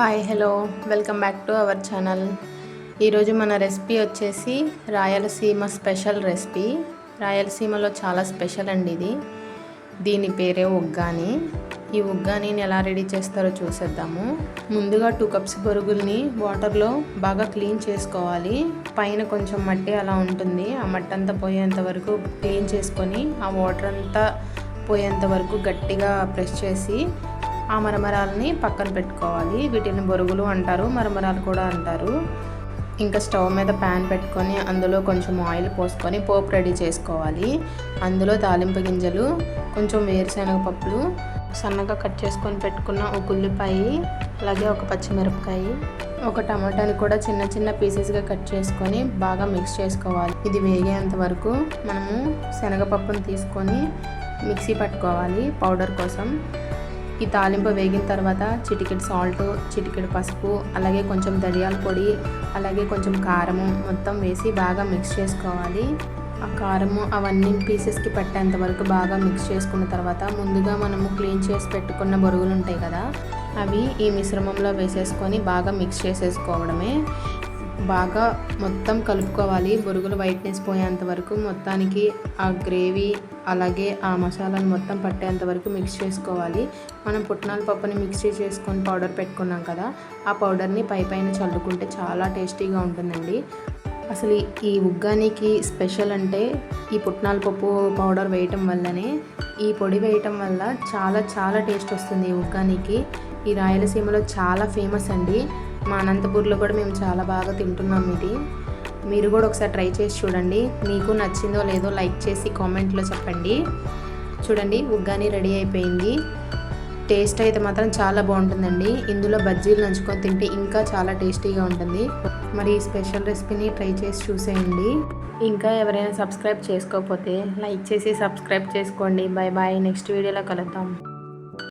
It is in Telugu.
Hi hello welcome back to our channel. ఈరోజు మన రెసిపీ వచ్చేసి రాయలసీమ స్పెషల్ రెసిపీ. రాయలసీమలో చాలా స్పెషల్ అండి ఇది. దీని పేరే ఉగ్గాని. ఈ ఉగ్గానిని ఎలా రెడీ చేస్తారో చూసేద్దాము. ముందుగా 2 కప్స్ బొరుగుల్ని వాటర్లో బాగా క్లీన్ చేసుకోవాలి. పైన కొంచెం మట్టి అలా ఉంటుంది, ఆ మట్టి అంతా పోయేంత వరకు క్లీన్ చేసుకొని ఆ వాటర్ అంతా పోయేంత వరకు గట్టిగా ప్రెస్ చేసి ఆ మరమరాలని పక్కన పెట్టుకోవాలి. వీటిని బొరుగులు అంటారు, మరమరాలు కూడా అంటారు. ఇంకా స్టవ్ మీద ప్యాన్ పెట్టుకొని అందులో కొంచెం ఆయిల్ పోసుకొని పోపు రెడీ చేసుకోవాలి. అందులో తాలింపు గింజలు, కొంచెం వేరుశనగ పప్పులు, సన్నగా కట్ చేసుకొని పెట్టుకున్న ఒక ఉల్లిపాయ, అలాగే ఒక పచ్చిమిరపకాయ, ఒక టమాటాని కూడా చిన్న చిన్న పీసెస్గా కట్ చేసుకొని బాగా మిక్స్ చేసుకోవాలి. ఇది వేగేంత వరకు మనము శనగపప్పును తీసుకొని మిక్సీ పట్టుకోవాలి పౌడర్ కోసం. ఈ తాలింపు వేగిన తర్వాత చిటికెడు సాల్ట్, చిటికెడు పసుపు, అలాగే కొంచెం ధనియాల పొడి, అలాగే కొంచెం కారము మొత్తం వేసి బాగా మిక్స్ చేసుకోవాలి. ఆ కారము అవన్నీ పీసెస్కి పట్టేంత వరకు బాగా మిక్స్ చేసుకున్న తర్వాత ముందుగా మనము క్లీన్ చేసి పెట్టుకున్న బొరుగులు ఉంటాయి కదా, అవి ఈ మిశ్రమంలో వేసేసుకొని బాగా మిక్స్ చేసేసుకోవడమే. బాగా మొత్తం కలుపుకోవాలి. బొరుగులు వైట్నెస్ పోయేంత వరకు మొత్తానికి ఆ గ్రేవీ అలాగే ఆ మసాలాను మొత్తం పట్టేంత వరకు మిక్స్ చేసుకోవాలి. మనం పుట్నాల పప్పుని మిక్సీ చేసుకొని పౌడర్ పెట్టుకున్నాం కదా, ఆ పౌడర్ని పైన చల్లుకుంటే చాలా టేస్టీగా ఉంటుందండి. అసలు ఈ ఉగ్గానికి స్పెషల్ అంటే ఈ పుట్నాల పప్పు పౌడర్ వేయటం వల్లనే, ఈ పొడి వేయటం వల్ల చాలా టేస్ట్ వస్తుంది ఈ ఉగ్గానికి. ఈ రాయలసీమలో చాలా ఫేమస్ అండి. మా అనంతపూర్లో కూడా మేము చాలా బాగా తింటున్నాం ఇది. మీరు కూడా ఒకసారి ట్రై చేసి చూడండి. మీకు నచ్చిందో లేదో లైక్ చేసి కామెంట్లో చెప్పండి. చూడండి, ఉగ్గాని రెడీ అయిపోయింది. టేస్ట్ అయితే మాత్రం చాలా బాగుంటుందండి. ఇందులో బజ్జీలు నంచుకొని తింటే ఇంకా చాలా టేస్టీగా ఉంటుంది. మరి ఈ స్పెషల్ రెసిపీని ట్రై చేసి చూసేయండి. ఇంకా ఎవరైనా సబ్స్క్రైబ్ చేసుకోకపోతే లైక్ చేసి సబ్స్క్రైబ్ చేసుకోండి. Bye bye. నెక్స్ట్ వీడియోలో కలుద్దాం.